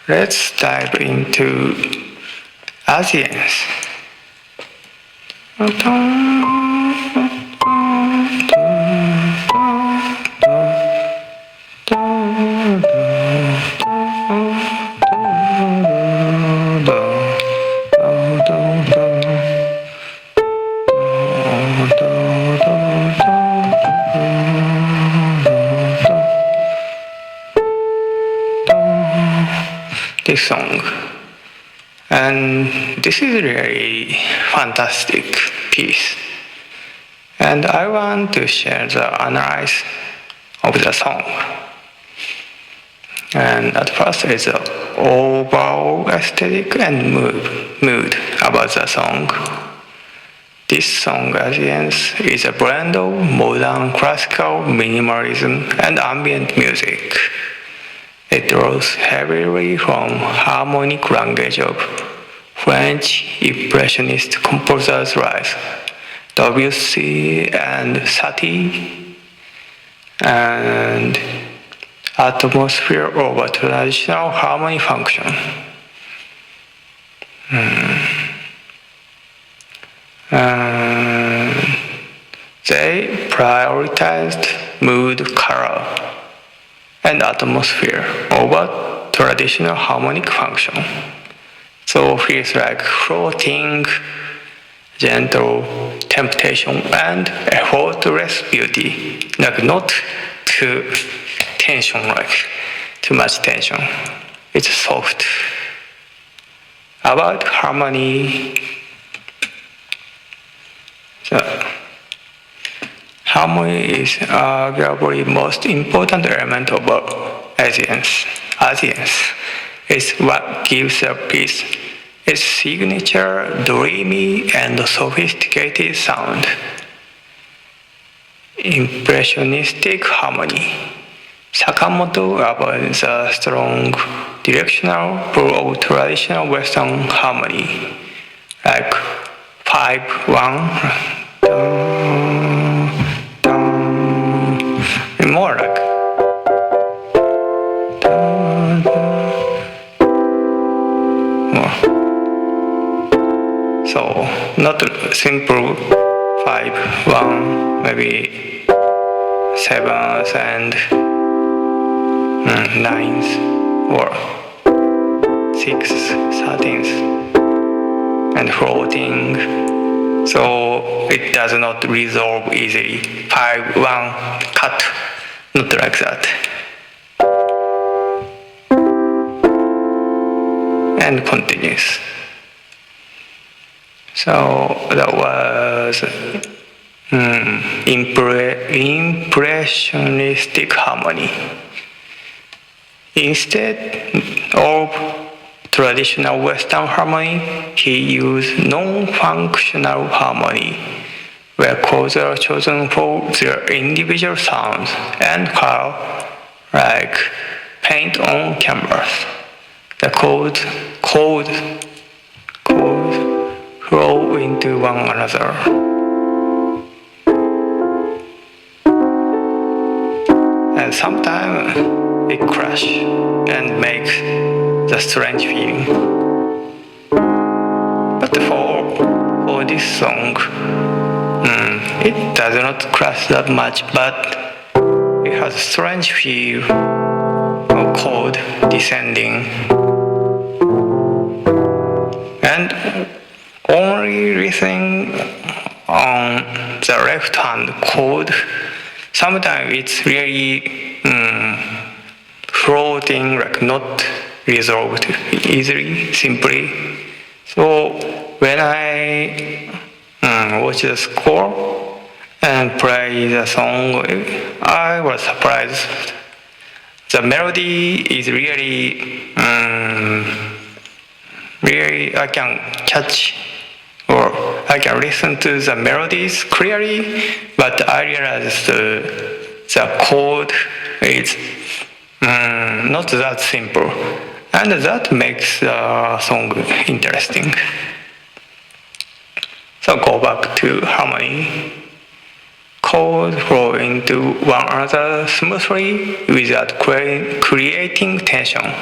let's dive into Asience. This song, and this is really fantastic piece, and I want to share the analysis of the song. And at first it's the overall aesthetic and mood about the song. This song, Asience, is a blend of modern classical minimalism and ambient music. It draws heavily from harmonic language of French Impressionist composers like Debussy and Satie, and atmosphere of a traditional harmony function. They prioritized mood, color, and atmosphere over traditional harmonic function. So it feels like floating, gentle temptation and effortless beauty. Like not too tension, like too much tension. It's soft. About harmony. So, harmony is arguably most important element of Asience. Asience is what gives a piece its signature dreamy and sophisticated sound. Impressionistic harmony. Sakamoto avoids a strong directional pull of traditional Western harmony, like 5-1. More like more. So not simple 5-1, maybe 7s and 9s or 6s, 13s and floating. So it does not resolve easily. 5-1 cut. Not like that. And continues. So that was impressionistic harmony. Instead of traditional Western harmony, he used non-functional harmony, where chords are chosen for their individual sounds and color, like paint on canvas. The chords flow into one another. And sometimes it crashes and makes the strange feeling. But for this song, it does not crash that much, but it has a strange feel of chord descending. And only listening on the left hand chord, sometimes it's really floating, like not resolved easily, simply. So when I watch the score and play the song, I was surprised. The melody is really I can catch or I can listen to the melodies clearly, but I realized the chord is not that simple, and that makes the song interesting. So go back to harmony. Chords flow into one another smoothly without creating tension.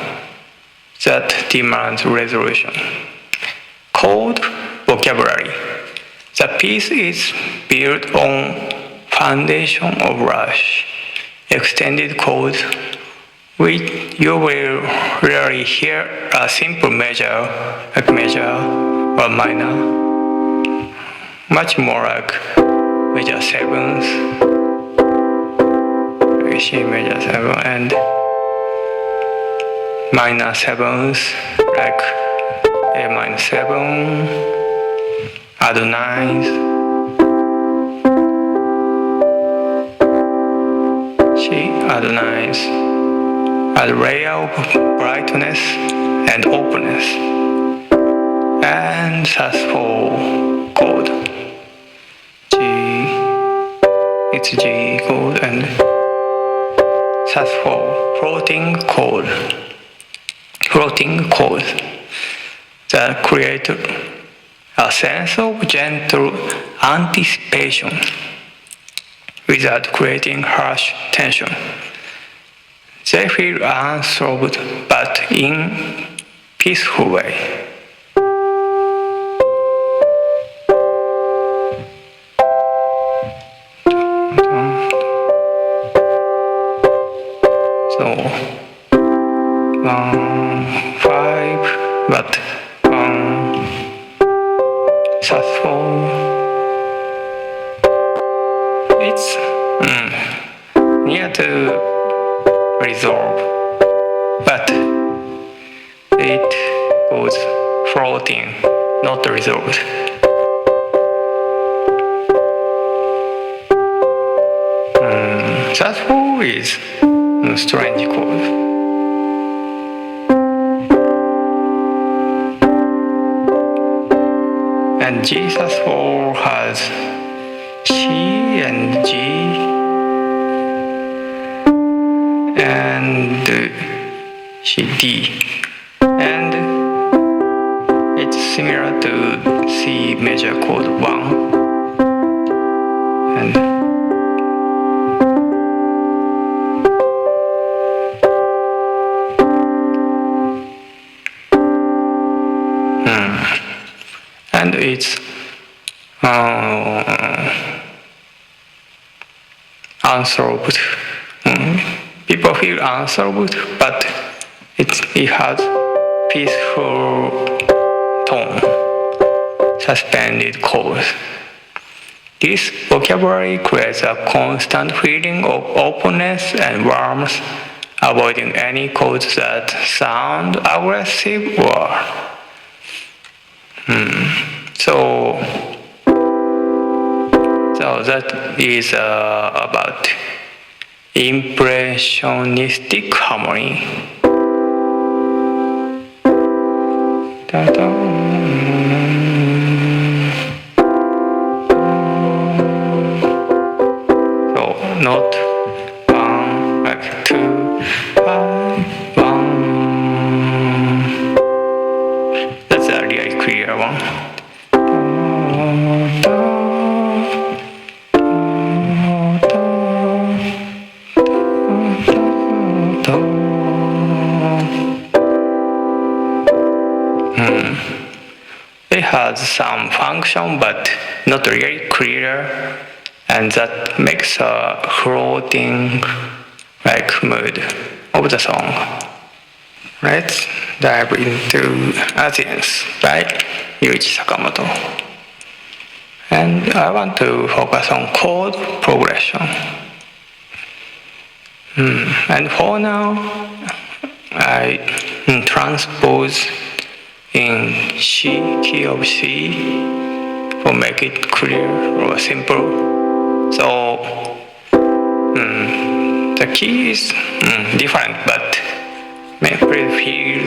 that demands resolution. Chord vocabulary. The piece is built on foundation of rush, extended chords, which you will rarely hear a simple measure, like major or minor, much more like major sevens, C major 7, and minor sevens, like A minor 7, add 9s, C, add 9s, add layer of brightness and openness, and sus4 chord. G, it's G chord, and sus4 floating chord that create a sense of gentle anticipation without creating harsh tension. They feel unsolved but in peaceful way. So 1, 5, but 1, sus4. It's near to resolve, but it goes floating, not resolved. sus4 is a strange chord. And G sus4 has C and G and C, D, and it's similar to C major chord 1, and it's unsolved. People feel unsolved, but it has peaceful tone, suspended chords. This vocabulary creates a constant feeling of openness and warmth, avoiding any chords that sound aggressive or So that is about impressionistic harmony. So not 1, like 2, 5, 1. That's a really clear one. It has some function but not really clear, and that makes a floating like mood of the song. Let's dive into Asience by Ryuichi Sakamoto. And I want to focus on chord progression. And for now, I transpose in C, key of C, for make it clear or simple. So the key is different, but please feel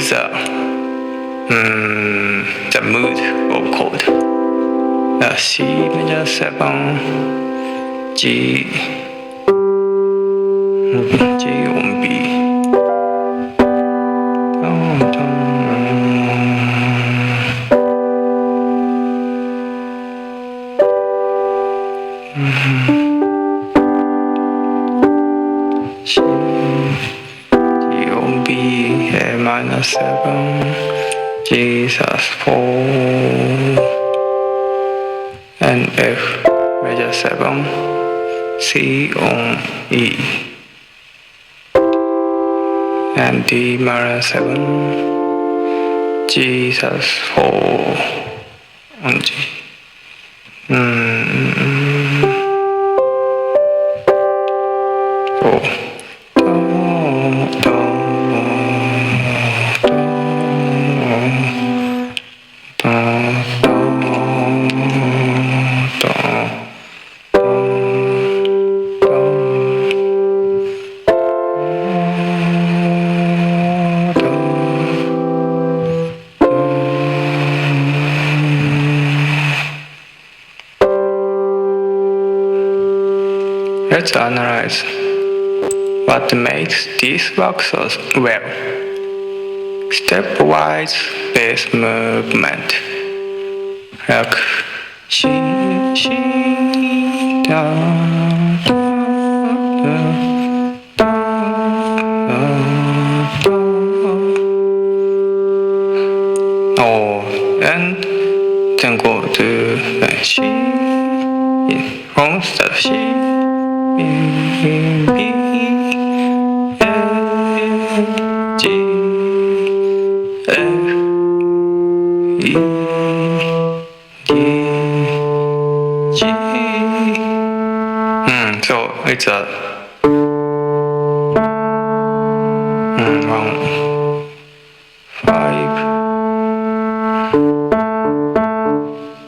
the mood of chord. C major 7, G on B. C, G on B, A minor 7, Jesus 4, and F major 7, C on E, and D minor 7, Jesus 4 on G. Let's analyze what makes this work so well. Stepwise bass movement, like she, da, da, da, da. Oh, and then go to she, from the she. B, F, G, F, E, D, G. So it's a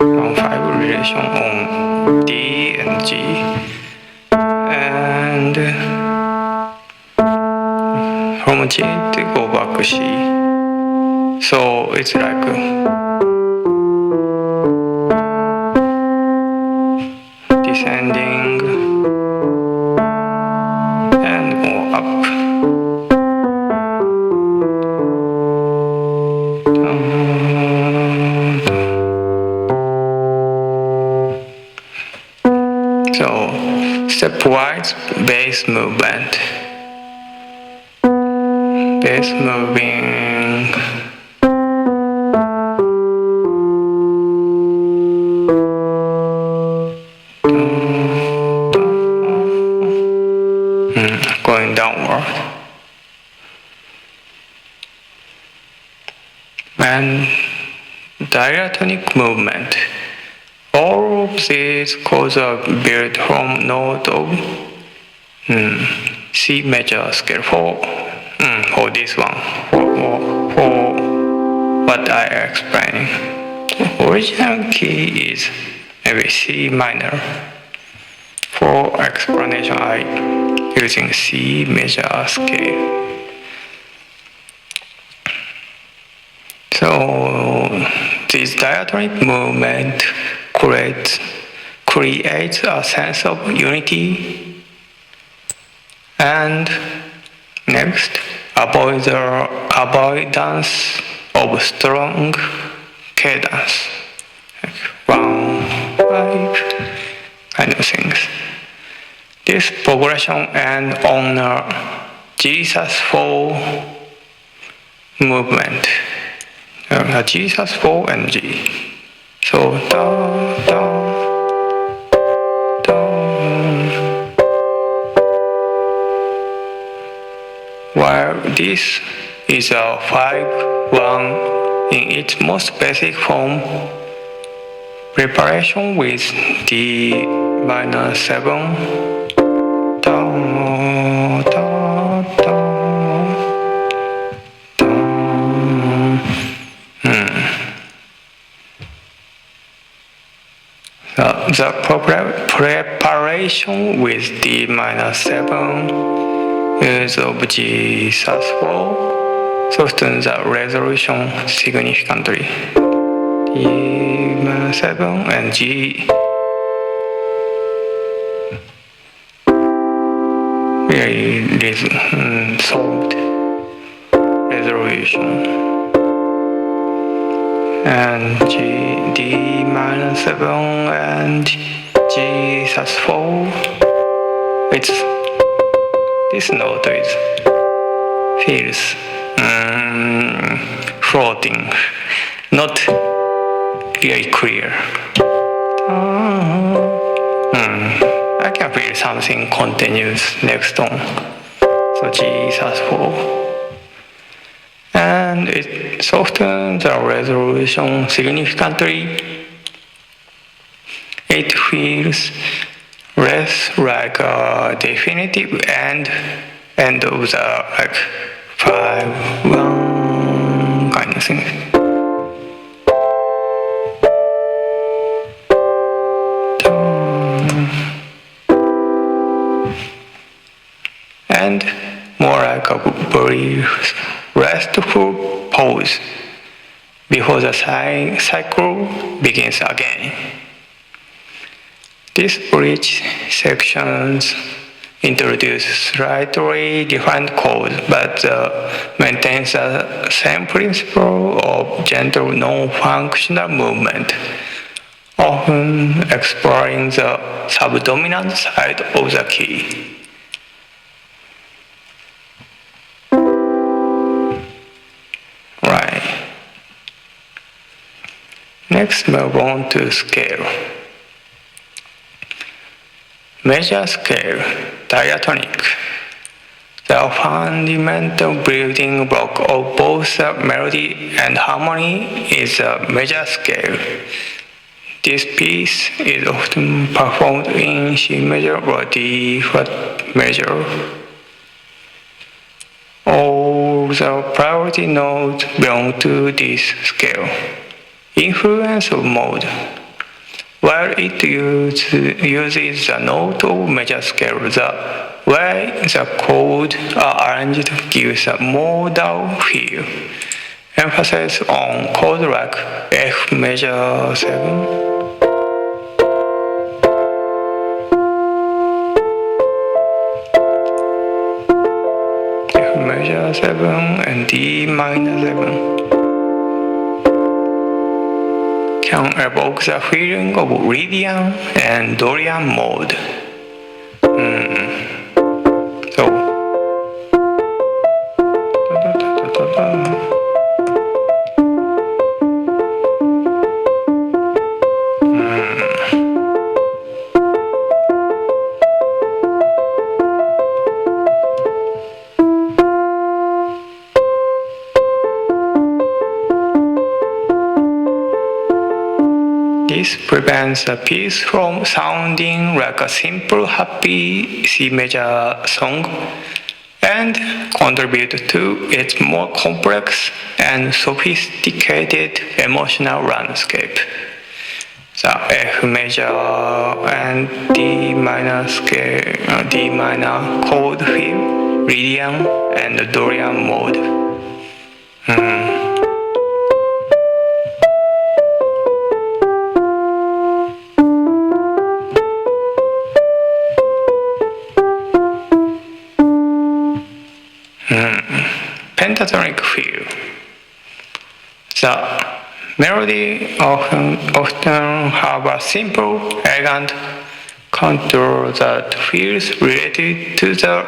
1-5 relation on D and G. And from G to go back C. So it's like descending and go up. So stepwise bass movement. Bass moving. Going downward. And diatonic movement. All of these chords are built from note of C major scale for this one, for what I explained. Original key is maybe C minor. For explanation, I using C major scale. So this diatonic movement creates a sense of unity. And next, avoidance of strong cadence, like 1-5 kind of things. This progression and honor Jesus 4 movement, Jesus 4 and G. So da da da. While this is a 5-1 in its most basic form, preparation with D minor 7, da da da da. The preparation with D minor 7 use of Jesus 4 softens the resolution significantly. D minor 7 and G really solved resolution. And D minor 7 and Jesus 4. This note feels floating, not really clear. I can feel something continuous next tone. So G sus4. And it softens the resolution significantly. It feels less like a definitive end of the 5-1 kind of thing. And more like a very restful pause before the cycle begins again. These bridge sections introduce slightly different chords, but maintains the same principle of gentle non-functional movement, often exploring the subdominant side of the key. Right. Next, move on to scale. Measure scale, diatonic. The fundamental building block of both the melody and harmony is the measure scale. This piece is often performed in C major or D flat major. All the priority notes belong to this scale. Influence of mode. While it uses the note of measure scale, the way the chords are arranged gives a modal feel. Emphasis on chords like F major 7, F major 7 and D minor 7. Can evoke the feeling of Lydian and Dorian mode. So, this prevents a piece from sounding like a simple happy C major song and contribute to its more complex and sophisticated emotional landscape. The F major and D minor scale, D minor chord feel Lydian and Dorian mode. Pentatonic feel. The melody often have a simple, elegant contour that feels related to the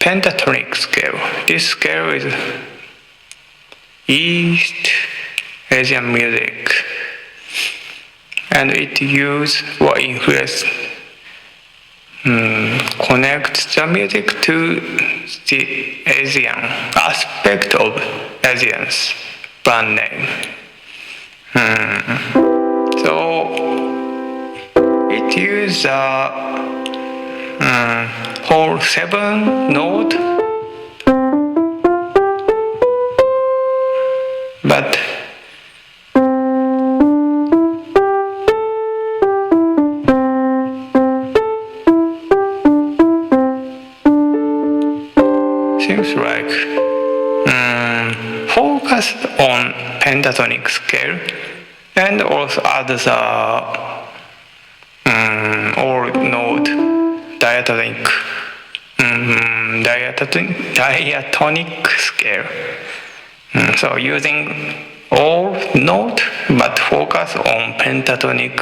pentatonic scale. This scale is East Asian music, and it uses or influences connects the music to the Asian aspect of Asience brand name. So it uses a whole 7 note, but seems like focused on pentatonic scale and also others are all note diatonic scale. So using all note but focus on pentatonic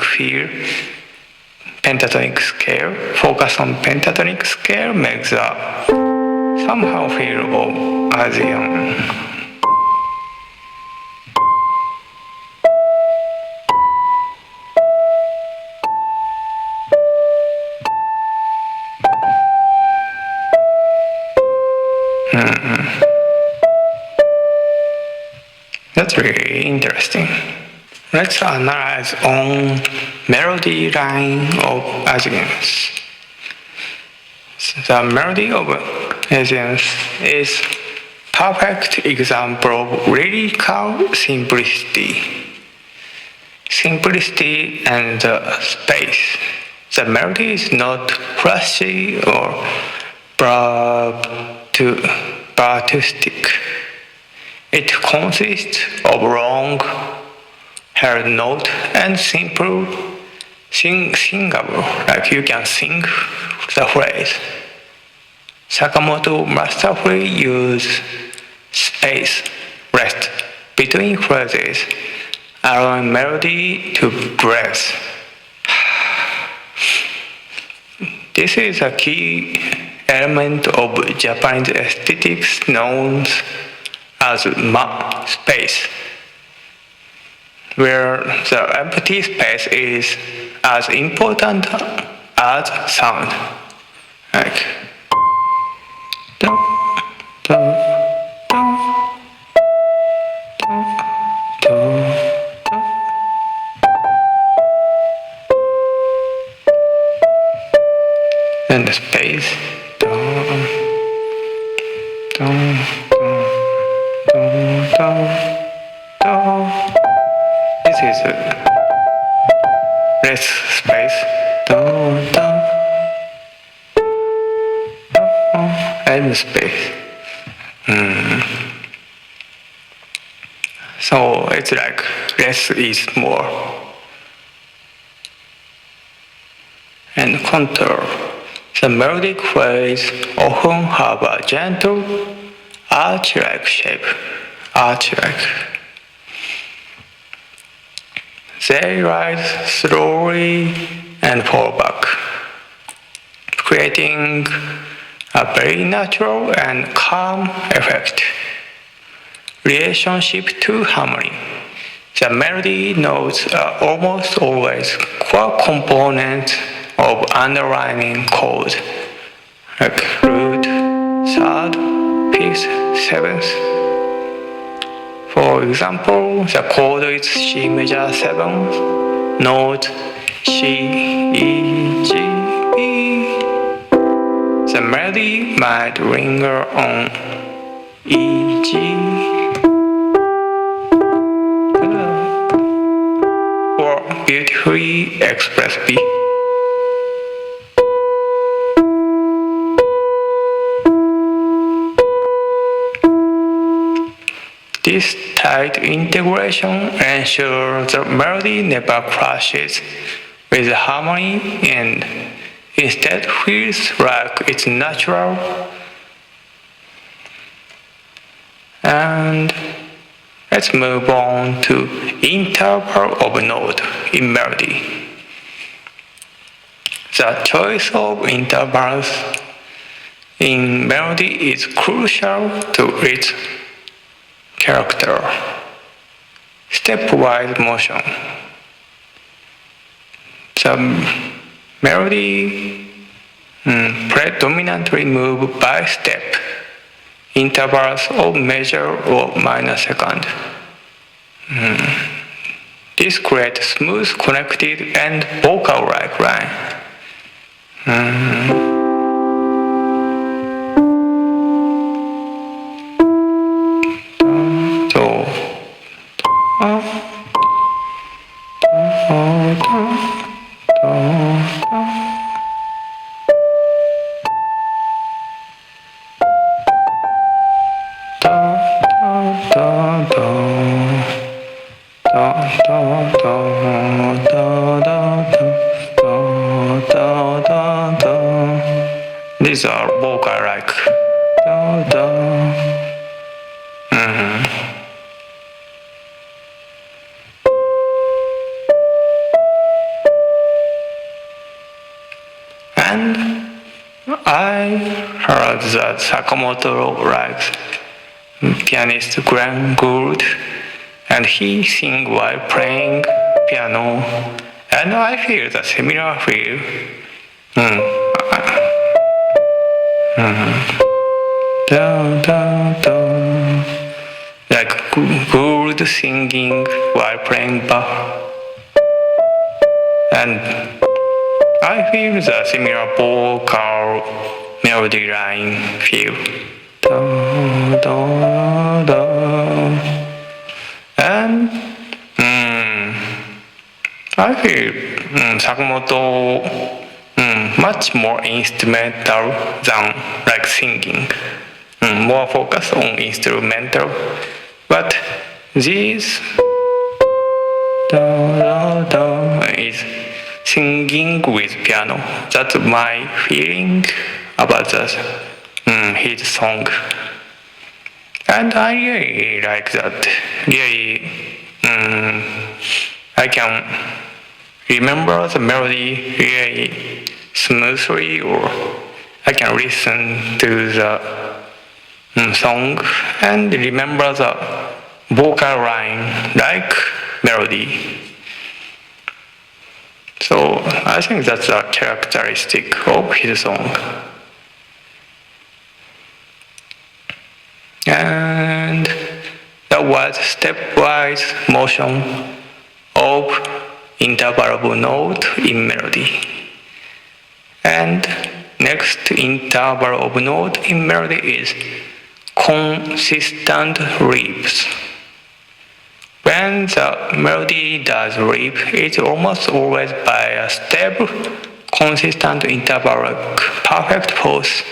scale. Focus on pentatonic scale makes a somehow feel of Asian. That's really interesting. Let's analyze on melody line of Asience. The melody of Asience is perfect example of lyrical simplicity. Simplicity and the space. The melody is not flashy or barbaaristic. It consists of long held note and simple singable, like you can sing the phrase. Sakamoto masterfully used space, rest between phrases, allowing melody to breathe. This is a key element of Japanese aesthetics known as space, where the empty space is as important as sound. Like dum, dum, dum, dum, dum, dum. And the space dum, dum, dum, dum, dum, dum. This is less space dum, dum, dum, and space. So it's like less is more. And contour. The melodic phrase often have a gentle arch-like shape. Arch-like. They rise slowly and fall back, creating a very natural and calm effect. Relationship to harmony. The melody notes are almost always core components of underlying chords, like root, third, fifth, seventh. For example, the chord is C major 7, note C, E, G, E. The melody might linger on E, G, or beautifully express B. This tight integration ensures the melody never clashes with the harmony and instead feels like it's natural. And let's move on to interval of note in melody. The choice of intervals in melody is crucial to its character. Stepwise motion. The melody predominantly move by step, intervals of measure or minor second. This creates smooth, connected, and vocal-like line. These are vocal-like. And I heard that Sakamoto likes pianist Glenn Gould, and he sings while playing piano, and I feel the similar feel. like good singing while playing Bach. And I feel the similar vocal melody line feel. Da, da, da. And I feel Sakamoto much more instrumental than like singing. More focus on instrumental. But this da, da, da, is singing with piano. That's my feeling about his song. And I really like that. Really, I can remember the melody really smoothly, or I can listen to the song and remember the vocal line like melody. So I think that's a characteristic of his song. And that was stepwise motion of interval note in melody. And next interval of note in melody is consistent leaps. When the melody does leap, it's almost always by a step, consistent interval, like perfect pause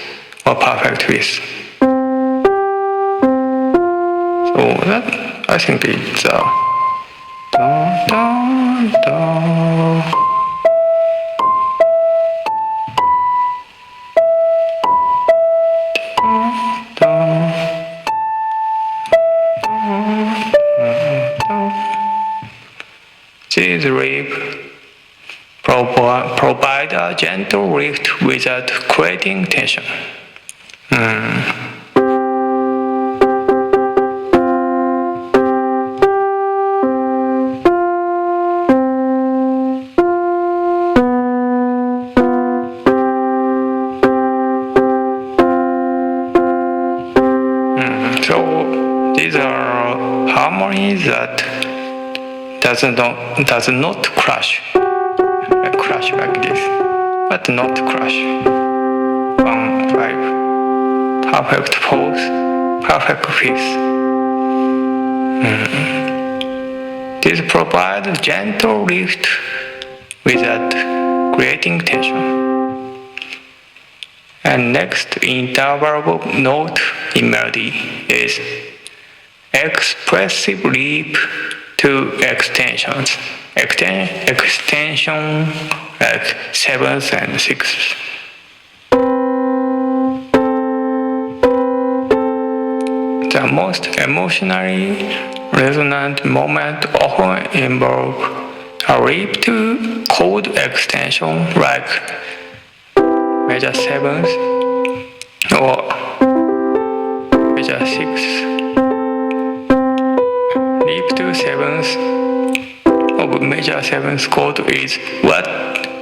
or perfect width. So that, I think it's da, da, da. This leap provide a gentle lift without creating tension. So these are harmonies that does not crash like this, but not crash. 1, 5, perfect pause, perfect fifth. This provides gentle lift without creating tension. And next interval note in melody is expressive leap to extensions. Extension like 7th and 6th. The most emotionally resonant moment often involve a leap to chord extension like major 7th or major 6th. Leap to 7th of major 7th chord is what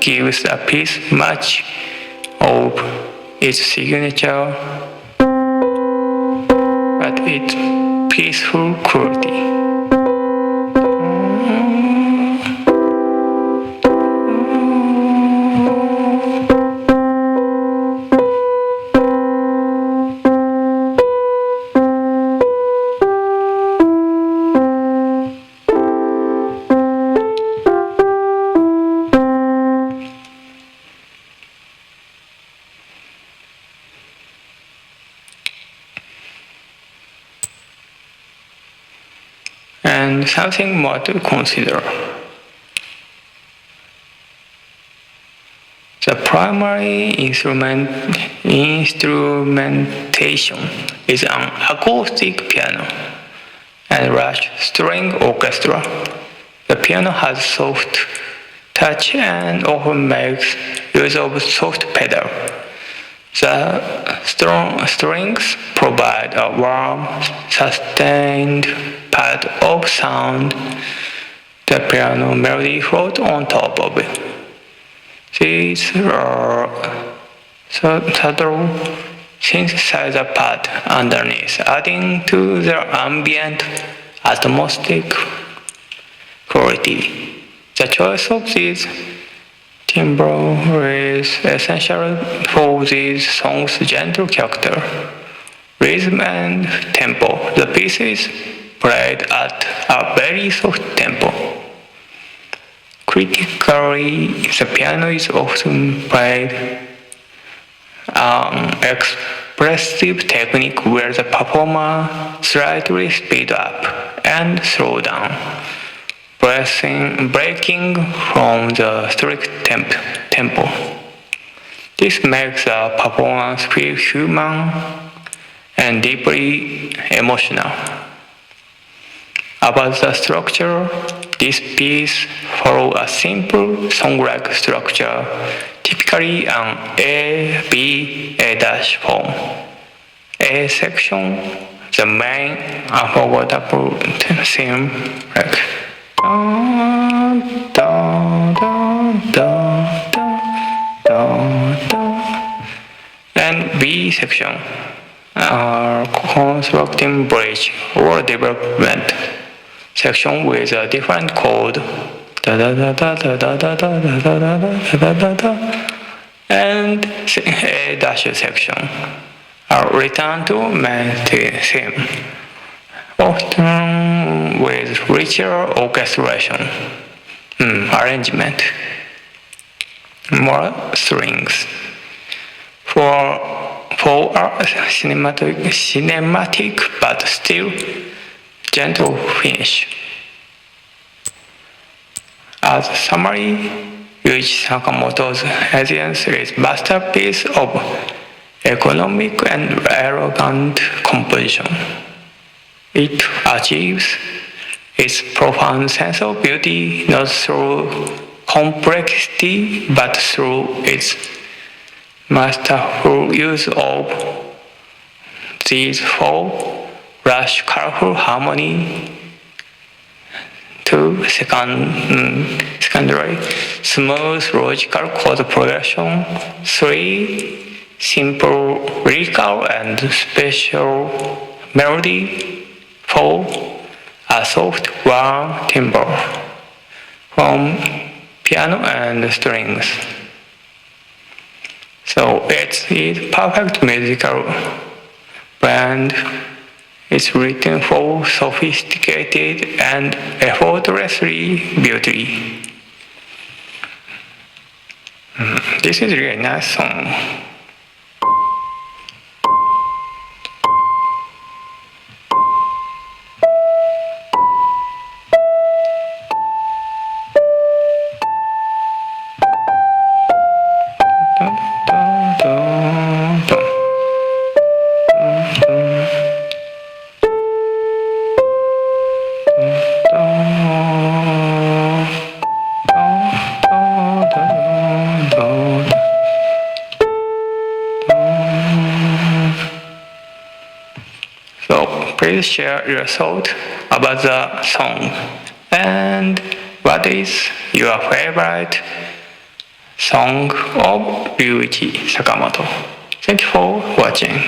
gives a piece much of its signature, but its peaceful quality. And something more to consider. The primary instrumentation is an acoustic piano and large string orchestra. The piano has soft touch and often makes use of soft pedal. The strings provide a warm, sustained pad of sound. The piano melody floats on top of it. These are subtle synthesizer part underneath, adding to the ambient atmospheric quality. The choice of these timbre is essential for these songs' gentle character, rhythm and tempo. The piece is played at a very soft tempo. Critically, the piano is often played an expressive technique where the performer slightly speeds up and slows down, breaking from the strict tempo. This makes the performance feel human and deeply emotional. About the structure, this piece follows a simple song-like structure, typically an A-B-A' form. A section, the main unforgettable theme, like da da da da da da, and B section, constructing bridge or development section with a different chord, da da da da da da da da da da da da da, and A dash section. Return to main theme, often with richer orchestration, arrangement, more strings. For a cinematic but still gentle finish. As a summary, Ryuichi Sakamoto's Asience is a masterpiece of economic and elegant composition. It achieves its profound sense of beauty not through complexity but through its masterful use of these four lush, colorful harmony, two secondary, smooth, logical chord progression, three, simple, lyrical and special melody, four, a soft, warm timbre from piano and strings. So it's a perfect musical blend. It's written for sophisticated and effortlessly beauty. This is really nice song. So please share your thought about the song and what is your favorite song of Ryuichi Sakamoto. Thank you for watching.